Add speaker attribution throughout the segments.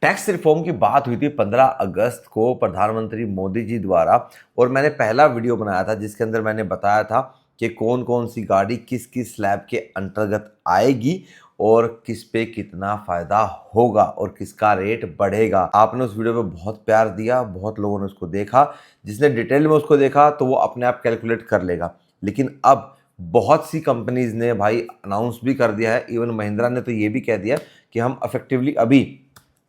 Speaker 1: Tax reform की बात हुई थी 15 अगस्त को प्रधानमंत्री मोदी जी द्वारा। और मैंने पहला वीडियो बनाया था जिसके अंदर मैंने बताया था कि कौन कौन सी गाड़ी किस किस स्लैब के अंतर्गत आएगी और किस पे कितना फायदा होगा और किसका रेट बढ़ेगा। आपने उस वीडियो पे बहुत प्यार दिया, बहुत लोगों ने उसको देखा। जिसने डिटेल में उसको देखा तो वो अपने आप कैलकुलेट कर लेगा। लेकिन अब बहुत सी कंपनीज ने भाई अनाउंस भी कर दिया है, इवन महिंद्रा ने तो ये भी कह दिया कि हम इफेक्टिवली अभी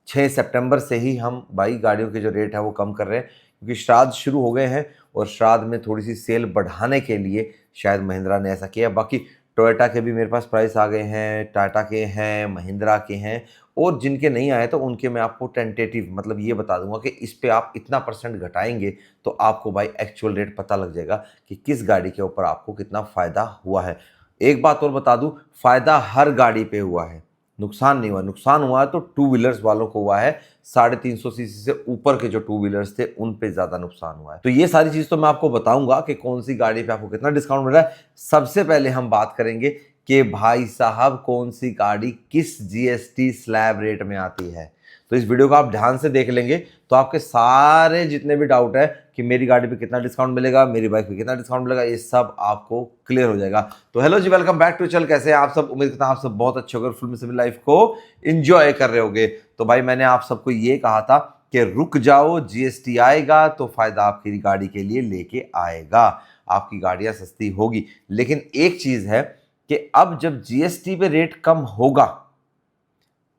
Speaker 1: 6 सितंबर से ही हम भाई गाड़ियों के जो रेट है वो कम कर रहे हैं, क्योंकि श्राद्ध शुरू हो गए हैं और श्राद्ध में थोड़ी सी सेल बढ़ाने के लिए शायद महिंद्रा ने ऐसा किया। बाकी टोयोटा के भी मेरे पास प्राइस आ गए हैं, टाटा के हैं, महिंद्रा के हैं, और जिनके नहीं आए तो उनके मैं आपको टेंटेटिव मतलब ये बता दूंगा कि इस पे आप इतना % घटाएंगे तो आपको भाई एक्चुअल रेट पता लग जाएगा कि किस गाड़ी के ऊपर आपको कितना फ़ायदा हुआ है। एक बात और बता दूं, फ़ायदा हर गाड़ी पे हुआ है, नुकसान नहीं हुआ। नुकसान हुआ है तो टू व्हीलर्स वालों को हुआ है, 350 सीसी से ऊपर के जो टू व्हीलर्स थे उन पे ज्यादा नुकसान हुआ है। तो ये सारी चीज तो मैं आपको बताऊंगा कि कौन सी गाड़ी पे आपको कितना डिस्काउंट मिल रहा है। सबसे पहले हम बात करेंगे कि भाई साहब कौन सी गाड़ी किस जीएसटी स्लैब रेट में आती है। तो इस वीडियो को आप ध्यान से देख लेंगे तो आपके सारे जितने भी डाउट है कि मेरी गाड़ी पे कितना डिस्काउंट मिलेगा, मेरी बाइक पे कितना डिस्काउंट मिलेगा, ये सब आपको क्लियर हो जाएगा। तो हेलो जी, वेलकम बैक टू चल। कैसे हैं आप सब? उम्मीद करता हूं आप सब बहुत अच्छे होंगे, फुल में सभी लाइफ को एंजॉय कर रहे होंगे। तो भाई मैंने आप सबको ये कहा था कि रुक जाओ, जीएसटी आएगा तो फायदा आपकी गाड़ी के लिए लेके आएगा, आपकी गाड़ियां सस्ती होगी। लेकिन एक चीज है कि अब जब जीएसटी पे रेट कम होगा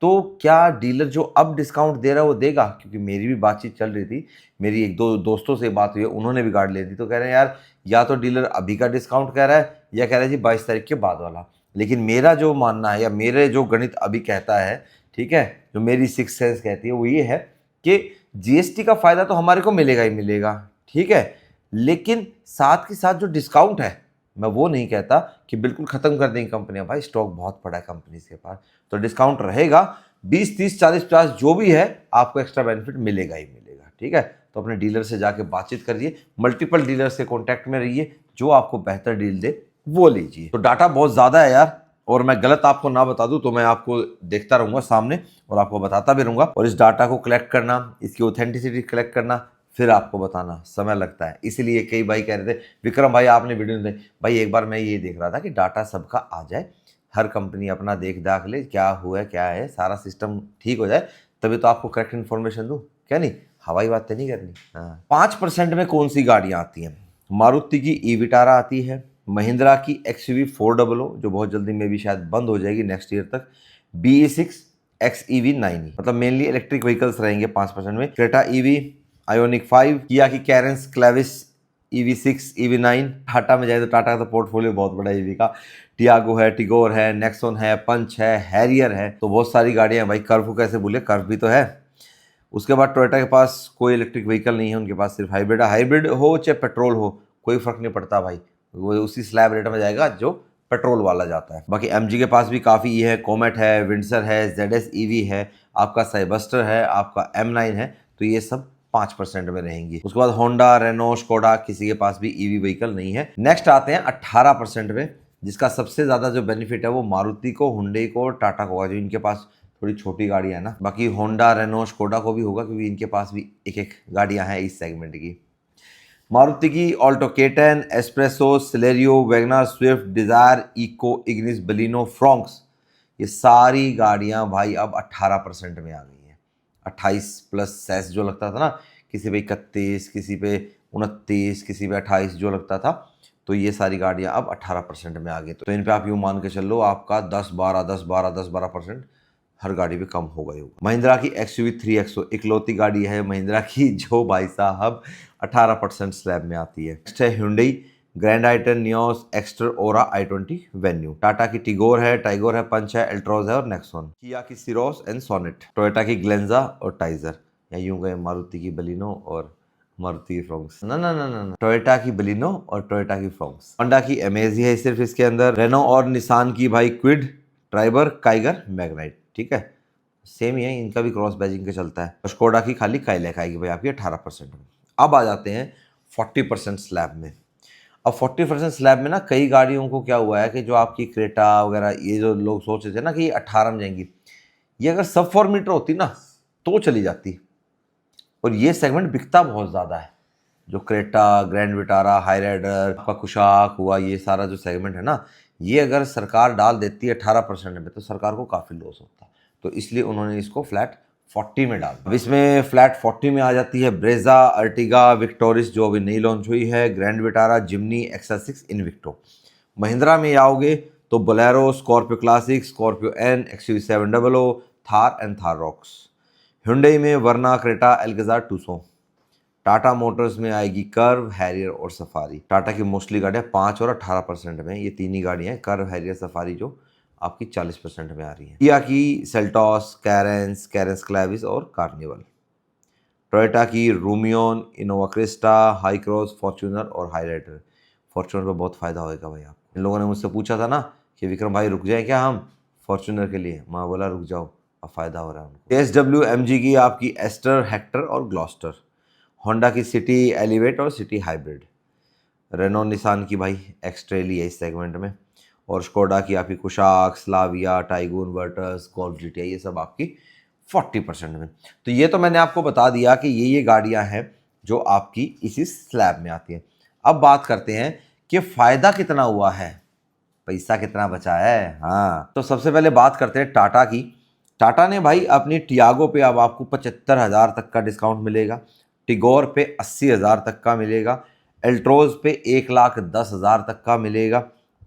Speaker 1: तो क्या डीलर जो अब डिस्काउंट दे रहा है वो देगा? क्योंकि मेरी भी बातचीत चल रही थी, मेरी एक दो दोस्तों से बात हुई है, उन्होंने भी गाड़ी ले ली, तो कह रहे हैं यार या तो डीलर अभी का डिस्काउंट कह रहा है या कह रहा है जी 22 तारीख के बाद वाला। लेकिन मेरा जो मानना है या मेरे जो गणित अभी कहता है, ठीक है, जो मेरी सिक्स सेंस कहती है वो ये है कि जीएसटी का फायदा तो हमारे को मिलेगा ही मिलेगा, ठीक है, लेकिन साथ के साथ जो डिस्काउंट है मैं वो नहीं कहता कि बिल्कुल खत्म कर देंगी कंपनियां। भाई स्टॉक बहुत पड़ा है कंपनीज के पास, तो डिस्काउंट रहेगा 20, 30, 40, 50 जो भी है, आपको एक्स्ट्रा बेनिफिट मिलेगा ही मिलेगा, ठीक है। तो अपने डीलर से जाके बातचीत करिए, मल्टीपल डीलर से कॉन्टैक्ट में रहिए, जो आपको बेहतर डील दे वो लीजिए। तो डाटा बहुत ज्यादा है यार, और मैं गलत आपको ना बता दूं तो मैं आपको देखता रहूंगा सामने और आपको बताता भी रहूंगा। और इस डाटा को कलेक्ट करना, इसकी ऑथेंटिसिटी कलेक्ट करना, फिर आपको बताना समय लगता है। इसीलिए कई भाई कह रहे थे विक्रम भाई आपने वीडियो नहीं दी। भाई एक बार मैं ये देख रहा था कि डाटा सबका आ जाए, हर कंपनी अपना देख दाख ले क्या हुआ है क्या है, सारा सिस्टम ठीक हो जाए, तभी तो आपको करेक्ट इन्फॉर्मेशन दूं। क्या नहीं, हवाई बातें नहीं करनी। हाँ, 5% में कौन सी गाड़ियां आती हैं? मारुति की ई विटारा आती है, महिंद्रा की XUV 400 जो बहुत जल्दी में भी शायद बंद हो जाएगी नेक्स्ट ईयर तक, BE6, XEV 9E, मतलब मेनली इलेक्ट्रिक व्हीकल्स रहेंगे 5% में। क्रेटा EV, आयोनिक 5, किया की Carens, Clavis, EV6, EV9। Tata में जाए तो टाटा का तो पोर्टफोलियो बहुत बड़ा है EV का। टियागो है, टिगोर है, नेक्सॉन है, पंच है, हैरियर है, तो बहुत सारी गाड़ियां हैं भाई। कर्व को कैसे भूले, कर्व भी तो है। उसके बाद टोयोटा के पास कोई इलेक्ट्रिक व्हीकल नहीं है, उनके पास सिर्फ हाइब्रिड है। हाइब्रिड हो चाहे पेट्रोल हो कोई फर्क नहीं पड़ता भाई, वो उसी स्लैब रेट में जाएगा जो पेट्रोल वाला जाता है। बाकी MG के पास भी काफ़ी है, कोमेट है, विंडसर है, ZS EV है, आपका साइबस्टर है, आपका M9 है, तो ये सब 5% में रहेंगी। उसके बाद होंडा, रेनो, स्कोडा, किसी के पास भी EV व्हीकल नहीं है। नेक्स्ट आते हैं 18% में, जिसका सबसे ज्यादा जो बेनिफिट है वो मारुति को, हुंडई को, टाटा को होगा, जो इनके पास थोड़ी छोटी गाड़ियां है ना। बाकी होंडा, रेनो, स्कोडा को भी होगा क्योंकि इनके पास भी एक एक गाड़ियां हैं इस सेगमेंट की। मारुति की Alto K10, Espresso, Celerio, WagonR, Swift, Dzire, Eeco, Ignis, Baleno, Fronx, ये सारी गाड़ियां भाई अब 18% में आ गई हैं। 28 प्लस सेस जो लगता था ना, किसी पे 31, किसी पे 29, किसी पे 28 जो लगता था, तो ये सारी गाड़ियां अब 18% में आ गई। तो इन पे आप यूं मान के चल लो आपका 10-12% हर गाड़ी पे कम होगा ही होगा। महिंद्रा की XUV 3XO इकलौती गाड़ी है महिंद्रा की जो भाई साहब 18% स्लैब में आती है। नेक्स्ट है Hyundai ग्रैंड आइटन, नियोस, एक्स्टर, ओरा, i20 वेन्यू। टाटा की टिगोर है, टाइगोर है, पंच है, एल्ट्रोज है और नेक्सॉन। किया की सिरोस एंड सोनेट, टोयोटा की ग्लेंजा और टाइजर, या यूं गए मारुति की बलिनो और मारुति की फ्रोंक्स, ना ना ना ना ना, टोयोटा की बलिनो और टोयोटा की फ्रोंक्स। होंडा की अमेजी है सिर्फ इसके अंदर, रेनो और निसान की भाई क्विड, ट्राइबर, काइगर, मैग्नाइट, ठीक है, सेम ही है, इनका भी क्रॉस बैजिंग का चलता है। स्कोडा की खाली काइलैक आएगी भाई आपकी 18% में। अब आ जाते हैं 40% स्लैब में। अब 40% स्लैब में ना कई गाड़ियों को क्या हुआ है कि जो आपकी क्रेटा वगैरह, ये जो लोग सोच रहे थे ना कि ये 18 में जाएंगी, ये अगर सब 4 मीटर होती ना तो चली जाती। और ये सेगमेंट बिकता बहुत ज़्यादा है, जो क्रेटा, ग्रैंड विटारा, हाईराइडर, आपका कुशाक हुआ, ये सारा जो सेगमेंट है ना, ये अगर सरकार डाल देती है 18% में तो सरकार को काफ़ी लॉस होता है। तो इसलिए उन्होंने इसको फ्लैट 40 में डाल दिया। अब इसमें फ्लैट 40 में आ जाती है ब्रेजा, अर्टिगा, विक्टोरिस जो अभी नई लॉन्च हुई है, Grand Vitara, Jimny, XR6, Invicto. Mahindra में आओगे तो Bolero, Scorpio Classic, Scorpio N, XUV700, Thar and Thar Roxx. Hyundai में Verna, Creta, Alcazar, Tucson. Tata Motors में आएगी कर्व, हैरियर और सफारी। टाटा की मोस्टली गाड़ियाँ 5 और 18% में, ये तीन ही गाड़ियाँ हैं, कर्व, हैरियर, सफारी, जो आपकी 40% में आ रही है। किया की सेल्टॉस, कैरेंस, कैरेंस क्लेविस और कार्निवल। टोयोटा की Rumion, Innova Crysta, high cross, Fortuner और हाईराइडर। फॉर्च्यूनर पर बहुत फायदा होगा भाई आपको। इन लोगों ने मुझसे पूछा था ना कि विक्रम भाई रुक जाए क्या हम फॉर्च्यूनर के लिए, मैं बोला रुक जाओ, अब फायदा हो रहा है उनको। KSW MG की आपकी एस्टर, हेक्टर और ग्लॉस्टर। होंडा की सिटी एलिवेट और सिटी हाइब्रिड। रेनो निसान की भाई एक्सट्रेली है इस सेगमेंट में। और स्कोडा की आपकी Kushaq, Slavia, tycoon, Virtus, golf GTI, ये सब आपकी 40% में। तो ये तो मैंने आपको बता दिया कि ये गाड़ियां हैं जो आपकी इसी स्लैब में आती हैं। अब बात करते हैं कि फ़ायदा कितना हुआ है, पैसा कितना बचा है। हाँ, तो सबसे पहले बात करते हैं टाटा की। टाटा ने भाई अपनी टियागो पे अब आपको 75,000 तक का डिस्काउंट मिलेगा, टिगोर पे 80,000 तक का मिलेगा, एल्ट्रोज पे 1,10,000 तक का मिलेगा,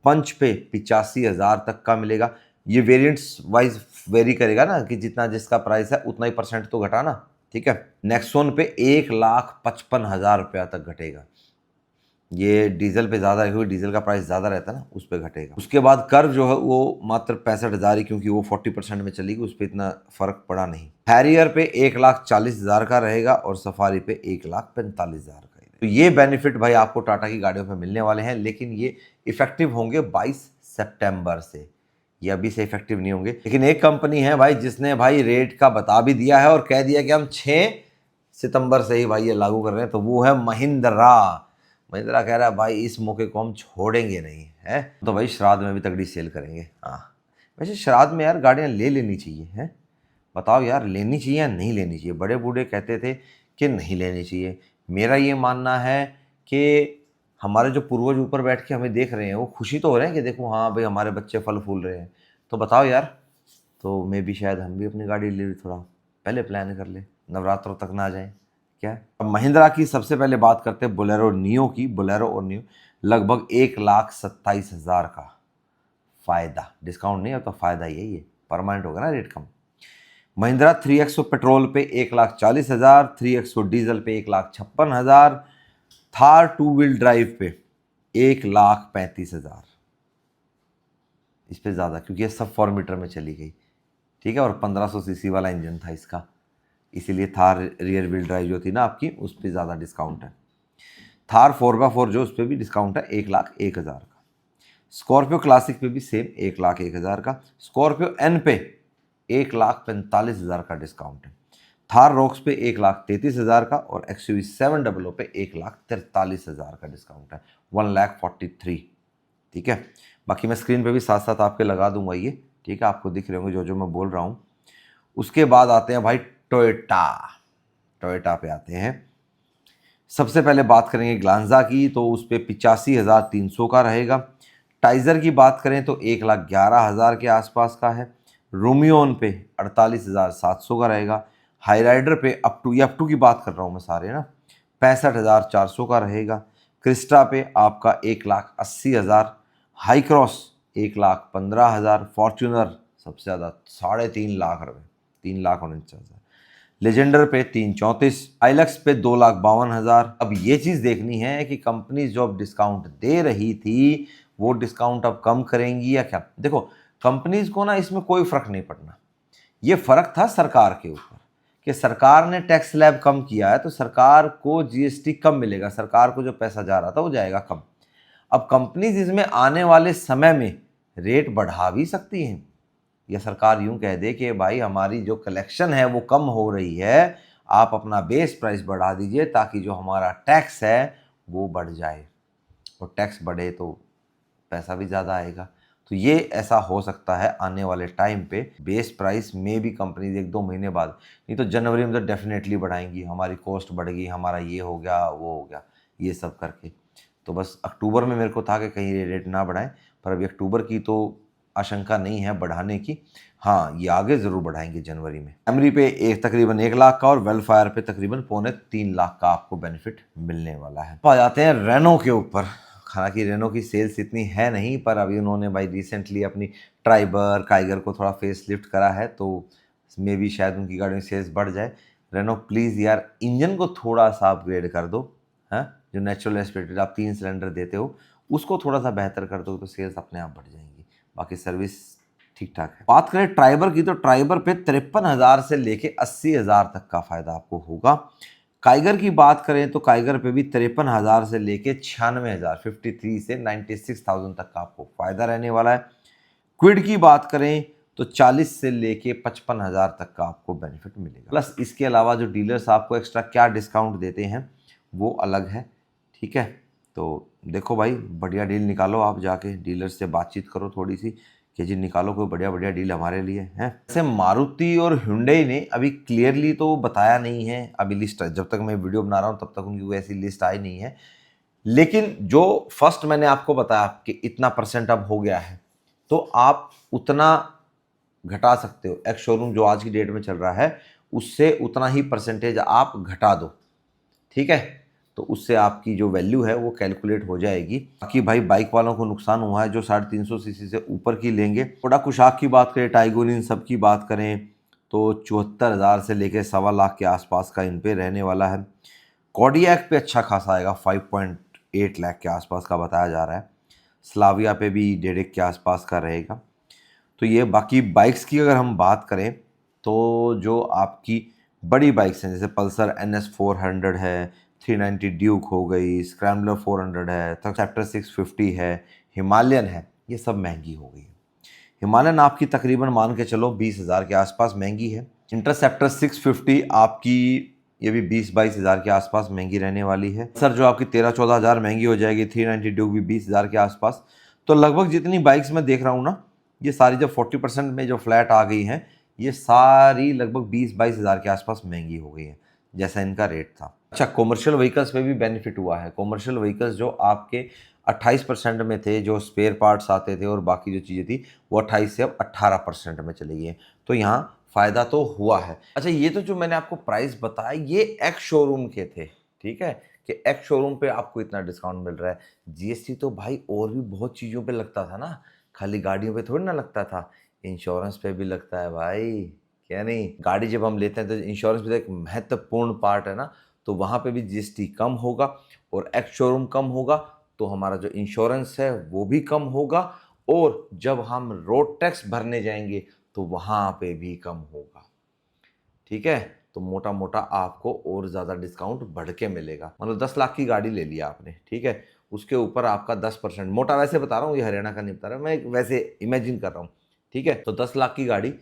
Speaker 1: पंच पे 85,000 तक का मिलेगा। ये वेरिएंट्स वाइज वेरी करेगा ना, कि जितना जिसका प्राइस है उतना ही परसेंट तो घटाना, ठीक है। नेक्सॉन पे 1,55,000 रुपया तक घटेगा। ये डीजल पे ज़्यादा है, क्योंकि डीजल का प्राइस ज़्यादा रहता है ना, उस पर घटेगा। उसके बाद कर्व जो है वो मात्र 65,000 ही, क्योंकि वो 40% में चलेगी, उस पर इतना फर्क पड़ा नहीं। हैरियर पे 1,40,000 का रहेगा और सफारी पे 1,45,000 का। तो ये बेनिफिट भाई आपको टाटा की गाड़ियों पे मिलने वाले हैं, लेकिन ये इफेक्टिव होंगे 22 सितंबर से। ये अभी से इफेक्टिव नहीं होंगे। लेकिन एक कंपनी है भाई जिसने भाई रेट का बता भी दिया है और कह दिया कि हम 6 सितंबर से ही भाई ये लागू कर रहे हैं, तो वो है महिंद्रा। महिंद्रा कह रहा है भाई इस मौके को हम छोड़ेंगे नहीं है, तो भाई श्राद्ध में भी तगड़ी सेल करेंगे। हाँ, वैसे श्राद्ध में यार गाड़ियाँ ले लेनी चाहिए, हैं बताओ यार, लेनी चाहिए या नहीं लेनी चाहिए। बड़े बूढ़े कहते थे कि नहीं लेनी चाहिए। मेरा ये मानना है कि हमारे जो पूर्वज ऊपर बैठ के हमें देख रहे हैं वो खुशी तो हो रहे हैं कि देखो हाँ भाई हमारे बच्चे फल फूल रहे हैं, तो बताओ यार, तो मैं भी शायद हम भी अपनी गाड़ी ले थोड़ा पहले प्लान कर ले, नवरात्रों तक ना आ जाए क्या। अब महिंद्रा की सबसे पहले बात करते हैं बोलेरो नियो की। बोलेरो और नियो लगभग 1,27,000 का फ़ायदा, डिस्काउंट नहीं होता, फ़ायदा यही है, परमानेंट होगा ना रेट कम। महिंद्रा 3XO पेट्रोल पे 1,40,000, 3XO डीजल पे 1,56,000, थार 2 व्हील ड्राइव पे 1,35,000। इस पे ज़्यादा, क्योंकि ये सब 4 मीटर में चली गई, ठीक है, और 1500 सीसी वाला इंजन था इसका, इसीलिए थार रियर व्हील ड्राइव जो थी ना आपकी, उस पर ज़्यादा डिस्काउंट है। थार 4x4 जो, उस पर भी डिस्काउंट है 1,01,000 का। स्कॉर्पियो क्लासिक पे भी सेम 1,01,000 का। स्कॉर्पियो एन पे 1,45,000 का डिस्काउंट है। थार रॉक्स पे 1,33,000 का और XUV700 पे 1,43,000 का डिस्काउंट है, 1,43,000, ठीक है। बाकी मैं स्क्रीन पे भी साथ साथ आपके लगा दूंगा ये, ठीक है, आपको दिख रहे होंगे जो जो मैं बोल रहा हूँ। उसके बाद आते हैं भाई टोयोटा। टोयोटा पे आते हैं। सबसे पहले बात करेंगे ग्लांजा की, तो उस पर 85,300 का रहेगा। टाइजर की बात करें तो 1,11,000 के आसपास का है। रोमियोन पे 48,700 का रहेगा। हाईराइडर पे अप टू की बात कर रहा हूँ मैं सारे ना, 65,400 का रहेगा। क्रिस्टा पे आपका 1,80,000। High cross 1,15,000। फॉर्च्यूनर सबसे ज़्यादा 3.5 लाख रुपये, 3,49,000। लेजेंडर पे 3,34। आइलक्स पे 2,52,000। अब ये चीज़ देखनी है कि कंपनी जो अब डिस्काउंट दे रही थी वो डिस्काउंट अब कम करेंगी या क्या। देखो कंपनीज को ना इसमें कोई फर्क नहीं पड़ना, ये फर्क था सरकार के ऊपर कि सरकार ने टैक्स स्लैब कम किया है तो सरकार को GST कम मिलेगा, सरकार को जो पैसा जा रहा था वो जाएगा कम। अब कंपनीज इसमें आने वाले समय में रेट बढ़ा भी सकती हैं, या सरकार यूं कह दे कि भाई हमारी जो कलेक्शन है वो कम हो रही है, आप अपना बेस प्राइस बढ़ा दीजिए ताकि जो हमारा टैक्स है वो बढ़ जाए, और टैक्स बढ़े तो पैसा भी ज़्यादा आएगा, तो तो ये ऐसा हो सकता है आने वाले टाइम पे बेस प्राइस में भी कंपनीज 1-2 महीने बाद, नहीं तो जनवरी में तो डेफिनेटली बढ़ाएंगी, हमारी कॉस्ट बढ़ेगी, हमारा ये हो गया वो हो गया, ये सब करके। तो बस अक्टूबर में मेरे को था कि कहीं ये रेट ना बढ़ाएं, पर अभी अक्टूबर की तो आशंका नहीं है बढ़ाने की। हाँ, ये आगे ज़रूर बढ़ाएंगे जनवरी में। कैमरी पे तकरीबन 1 लाख का और वेलफायर पे तकरीबन 2.25-3 लाख का आपको बेनिफिट मिलने वाला है। आ जाते हैं रेनो के ऊपर। हालांकि रेनो की सेल्स इतनी है नहीं, पर अभी उन्होंने भाई रिसेंटली अपनी ट्राइबर काइगर को थोड़ा फेस लिफ्ट करा है, तो इसमें भी शायद उनकी गाड़ी में सेल्स बढ़ जाए। रेनो प्लीज़ यार इंजन को थोड़ा सा अपग्रेड कर दो, है जो नेचुरल एस्पिरेटेड आप 3 सिलेंडर देते हो उसको थोड़ा सा बेहतर कर दो तो सेल्स अपने आप बढ़ जाएंगी। बाकी सर्विस ठीक ठाक है। बात करें ट्राइबर की, तो ट्राइबर पे 53,000 से लेके 80,000 तक का फायदा आपको होगा। काइगर की बात करें तो काइगर पे भी 53,000 से लेके 96,000, 53 से 96,000 तक का आपको फायदा रहने वाला है। क्विड की बात करें तो 40 से लेके 55,000 तक का आपको बेनिफिट मिलेगा। प्लस इसके अलावा जो डीलर्स आपको एक्स्ट्रा क्या डिस्काउंट देते हैं वो अलग है, ठीक है। तो देखो भाई बढ़िया डील निकालो, आप जाके डीलर से बातचीत करो थोड़ी सी कि जी निकालो कोई बढ़िया बढ़िया डील हमारे लिए है। जैसे मारुति और Hyundai ने अभी क्लियरली तो बताया नहीं है, अभी लिस्ट जब तक मैं वीडियो बना रहा हूँ तब तक उनकी कोई ऐसी लिस्ट आई नहीं है, लेकिन जो फर्स्ट मैंने आपको बताया कि इतना परसेंट अब हो गया है तो आप उतना घटा सकते हो। एक्स शोरूम जो आज की डेट में चल रहा है उससे उतना ही परसेंटेज आप घटा दो, ठीक है। तो उससे आपकी जो वैल्यू है वो कैलकुलेट हो जाएगी। बाकी भाई बाइक वालों को नुकसान हुआ है जो 350 सीसी से ऊपर की लेंगे। थोड़ा कुशाक की बात करें, टाइगोर इन सब की बात करें तो 74,000 से लेकर 1.25 लाख के आसपास का इन पे रहने वाला है। कॉडियक पे अच्छा खासा आएगा, 5.8 लाख के आसपास का बताया जा रहा है। स्लाविया पे भी 1.5 के आसपास का रहेगा। तो ये बाकी बाइक्स की अगर हम बात करें तो जो आपकी बड़ी बाइक्स हैं जैसे पल्सर NS400 है, 390 ड्यूक हो गई, स्क्रैम्बलर 400 है, इंटरसेप्टर 650 है, हिमालयन है, ये सब महंगी हो गई है। हिमालयन आपकी तकरीबन मान के चलो 20,000 के आसपास महंगी है। इंटरसेप्टर 650 आपकी ये भी 20-22 हज़ार के आसपास महंगी रहने वाली है। सर जो आपकी 13-14 हज़ार महंगी हो जाएगी। 390 ड्यूक भी 20,000 के आसपास। तो लगभग जितनी बाइक्स मैं देख रहा हूँ ना, ये सारी जब 40% में जो फ्लैट आ गई हैं, ये सारी लगभग 20-22 हज़ार के आसपास महंगी हो गई है जैसा इनका रेट था। अच्छा, कॉमर्शियल व्हीकल्स पे भी बेनिफिट हुआ है। कॉमर्शियल व्हीकल्स जो आपके 28% में थे, जो स्पेयर पार्ट्स आते थे और बाकी जो चीज़ें थी वो 28 से अब 18% में चली गई हैं। तो यहाँ फ़ायदा तो हुआ है। अच्छा, ये तो जो मैंने आपको प्राइस बताया ये एक्स शोरूम के थे, ठीक है, कि एक्स शोरूम पे आपको इतना डिस्काउंट मिल रहा है। जीएसटी तो भाई और भी बहुत चीज़ों पे लगता था ना, खाली गाड़ियों पे थोड़ी ना लगता था, इंश्योरेंस पे भी लगता है भाई, क्या नहीं। गाड़ी जब हम लेते हैं तो इंश्योरेंस भी तो एक महत्वपूर्ण पार्ट है ना, तो वहाँ पे भी जीएसटी कम होगा और एक्स शोरूम कम होगा तो हमारा जो इंश्योरेंस है वो भी कम होगा, और जब हम रोड टैक्स भरने जाएंगे तो वहाँ पे भी कम होगा, ठीक है। तो मोटा मोटा आपको और ज़्यादा डिस्काउंट बढ़ के मिलेगा। मतलब 10 लाख की गाड़ी ले लिया आपने, ठीक है, उसके ऊपर आपका 10%, मोटा वैसे बता रहा हूँ, ये हरियाणा का नहीं बता रहा, मैं वैसे इमेजिन कर रहा हूँ, ठीक है। तो 10 लाख की गाड़ी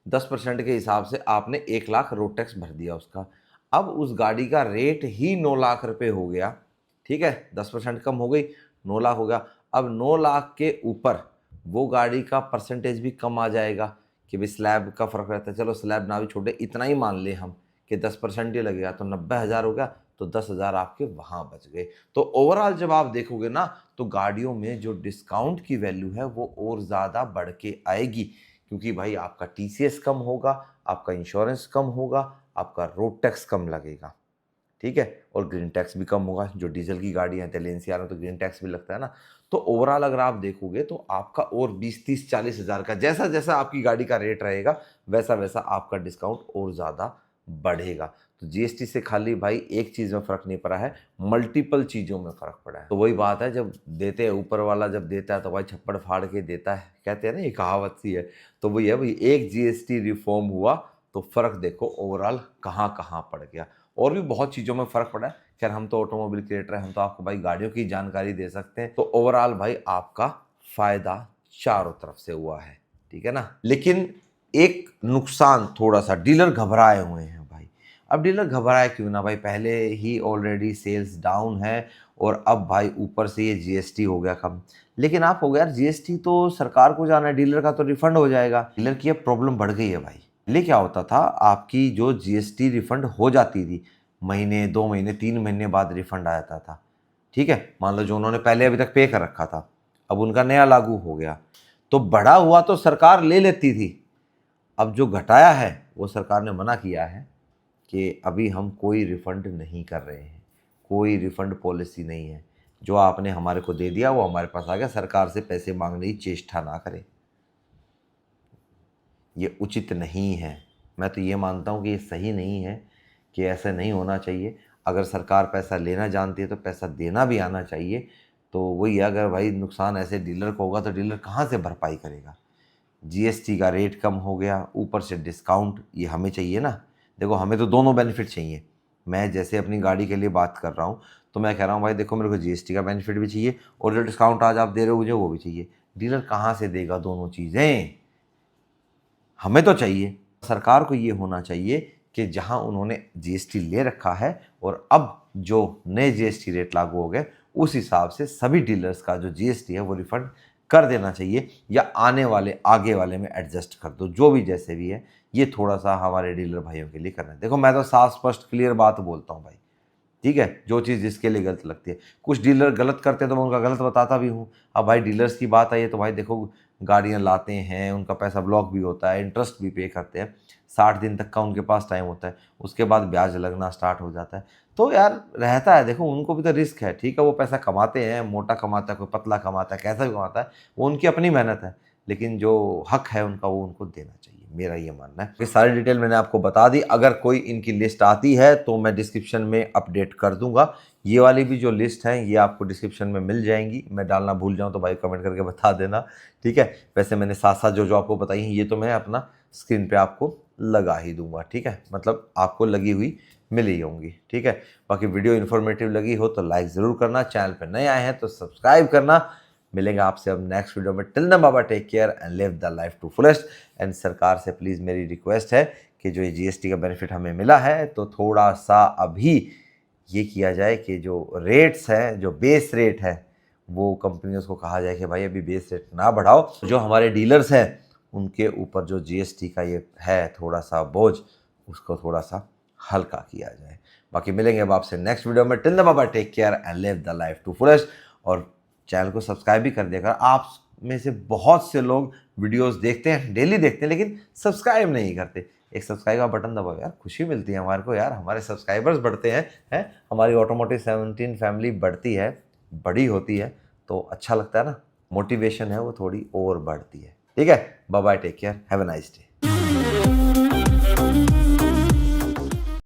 Speaker 1: 10% के हिसाब से आपने 1 लाख रोड टैक्स भर दिया उसका। अब उस गाड़ी का रेट ही 9 लाख रुपए हो गया, ठीक है, 10% कम हो गई, 9 लाख हो गया। अब 9 लाख के ऊपर वो गाड़ी का परसेंटेज भी कम आ जाएगा कि भाई स्लैब का फ़र्क रहता है। चलो स्लैब ना भी छोटे, इतना ही मान ले हम कि 10% ही लगेगा तो 90,000 हो गया, तो 10,000 आपके वहाँ बच गए। तो ओवरऑल जब आप देखोगे ना तो गाड़ियों में जो डिस्काउंट की वैल्यू है वो और ज़्यादा बढ़ के आएगी, क्योंकि भाई आपका टीसीएस कम होगा, आपका इंश्योरेंस कम होगा, आपका रोड टैक्स कम लगेगा, ठीक है, और ग्रीन टैक्स भी कम होगा। जो डीजल की गाड़ियाँ हैं एनसीआर में तो ग्रीन टैक्स भी लगता है ना। तो ओवरऑल अगर आप देखोगे तो आपका और 20-30-40 हज़ार का, जैसा जैसा आपकी गाड़ी का रेट रहेगा वैसा वैसा आपका डिस्काउंट और ज़्यादा बढ़ेगा। तो जीएसटी से खाली भाई एक चीज़ में फ़र्क नहीं पड़ा है, मल्टीपल चीज़ों में फ़र्क पड़ा है। तो वही बात है, जब देते हैं ऊपर वाला, जब देता है तो भाई छप्पड़ फाड़ के देता है, कहते हैं ना, ये कहावत सी है। तो वही है भाई, एक जीएसटी रिफॉर्म हुआ तो फ़र्क देखो ओवरऑल कहाँ कहाँ पड़ गया। और भी बहुत चीज़ों में फ़र्क पड़ा है। खैर हम तो ऑटोमोबाइल क्रिएटर हैं, हम तो आपको भाई गाड़ियों की जानकारी दे सकते हैं। तो ओवरऑल भाई आपका फ़ायदा चारों तरफ से हुआ है, ठीक है ना। लेकिन एक नुकसान थोड़ा सा, डीलर घबराए हुए हैं भाई। अब डीलर घबराए क्यों ना भाई, पहले ही ऑलरेडी सेल्स डाउन है और अब भाई ऊपर से ये जीएसटी हो गया कम। लेकिन आप हो गया यार, जीएसटी तो सरकार को जाना है, डीलर का तो रिफंड हो जाएगा। डीलर की अब प्रॉब्लम बढ़ गई है भाई। पहले क्या होता था, आपकी जो जीएसटी रिफंड हो जाती थी, महीने 2 महीने 3 महीने बाद रिफंड आ जाता था। ठीक है, मान लो जो उन्होंने पहले अभी तक पे कर रखा था, अब उनका नया लागू हो गया, तो बढ़ा हुआ तो सरकार ले लेती थी। अब जो घटाया है वो सरकार ने मना किया है कि अभी हम कोई रिफंड नहीं कर रहे हैं, कोई रिफंड पॉलिसी नहीं है। जो आपने हमारे को दे दिया वो हमारे पास आ गया, सरकार से पैसे मांगने की चेष्टा ना करें, ये उचित नहीं है। मैं तो ये मानता हूँ कि ये सही नहीं है, कि ऐसा नहीं होना चाहिए। अगर सरकार पैसा लेना जानती है तो पैसा देना भी आना चाहिए। तो वही है, अगर भाई नुकसान ऐसे डीलर को होगा तो डीलर कहाँ से भरपाई करेगा। जीएसटी का रेट कम हो गया, ऊपर से डिस्काउंट, ये हमें चाहिए ना। देखो हमें तो दोनों बेनिफिट चाहिए। मैं जैसे अपनी गाड़ी के लिए बात कर रहा हूँ तो मैं कह रहा हूँ भाई देखो, मेरे को जीएसटी का बेनिफिट भी चाहिए और जो डिस्काउंट आज आप दे रहे हो मुझे वो भी चाहिए। डीलर कहाँ से देगा दोनों चीज़ें, हमें तो चाहिए। सरकार को ये होना चाहिए कि जहां उन्होंने जीएसटी ले रखा है और अब जो नए जीएसटी रेट लागू हो गए, उस हिसाब से सभी डीलर्स का जो जीएसटी है वो रिफंड कर देना चाहिए, या आने वाले आगे वाले में एडजस्ट कर दो, जो भी जैसे भी है। ये थोड़ा सा हमारे डीलर भाइयों के लिए करना है। देखो मैं तो साफ स्पष्ट क्लियर बात बोलता हूँ भाई, ठीक है, जो चीज़ जिसके लिए गलत लगती है। कुछ डीलर गलत करते हैं तो मैं उनका गलत बताता भी हूँ। अब भाई डीलर्स की बात आई है तो भाई देखो, गाड़ियाँ लाते हैं, उनका पैसा ब्लॉक भी होता है, इंटरेस्ट भी पे करते हैं, 60 दिन तक का उनके पास टाइम होता है, उसके बाद ब्याज लगना स्टार्ट हो जाता है। तो यार रहता है, देखो उनको भी तो रिस्क है। ठीक है, वो पैसा कमाते हैं, मोटा कमाता है, कोई पतला कमाता है, कैसा भी कमाता है, वो उनकी अपनी मेहनत है, लेकिन जो हक है उनका वो उनको देना चाहिए, मेरा ये मानना है। ये सारी डिटेल मैंने आपको बता दी। अगर कोई इनकी लिस्ट आती है तो मैं डिस्क्रिप्शन में अपडेट कर दूंगा। ये वाली भी जो लिस्ट है ये आपको डिस्क्रिप्शन में मिल जाएंगी। मैं डालना भूल जाऊं तो भाई कमेंट करके बता देना, ठीक है। वैसे मैंने साथ साथ जो जो आपको बताई है ये तो मैं अपना स्क्रीन पे आपको लगा ही दूंगा, ठीक है, मतलब आपको लगी हुई मिल ही होंगी, ठीक है। बाकी वीडियो इन्फॉर्मेटिव लगी हो तो लाइक ज़रूर करना, चैनल पर नए आए हैं तो सब्सक्राइब करना। मिलेंगे आपसे अब नेक्स्ट वीडियो में। टिल देन बाबा, take care and live the life to fullest. And सरकार से प्लीज़ मेरी रिक्वेस्ट है कि जो ये जीएसटी का बेनिफिट हमें मिला है तो थोड़ा सा अभी ये किया जाए कि जो रेट्स हैं, जो बेस रेट है, वो कंपनियों को कहा जाए कि भाई अभी बेस रेट ना बढ़ाओ। जो हमारे डीलर्स हैं उनके ऊपर जो जीएसटी का ये है थोड़ा सा बोझ, उसको थोड़ा सा हल्का किया जाए। बाकी मिलेंगे अब आपसे नेक्स्ट वीडियो में। Till then bye bye, take care and live the life to fullest. और चैनल को सब्सक्राइब भी कर देगा। आप में से बहुत से लोग वीडियोस देखते हैं, डेली देखते हैं, लेकिन सब्सक्राइब नहीं करते। एक सब्सक्राइब का बटन दबाओ यार, खुशी मिलती है हमारे को यार, हमारे सब्सक्राइबर्स बढ़ते हैं, हमारी ऑटोमोटिव 17 फैमिली बढ़ती है, बड़ी होती है, तो अच्छा लगता है ना, मोटिवेशन है वो थोड़ी और बढ़ती है, ठीक है। Bye bye, take care, have a nice day.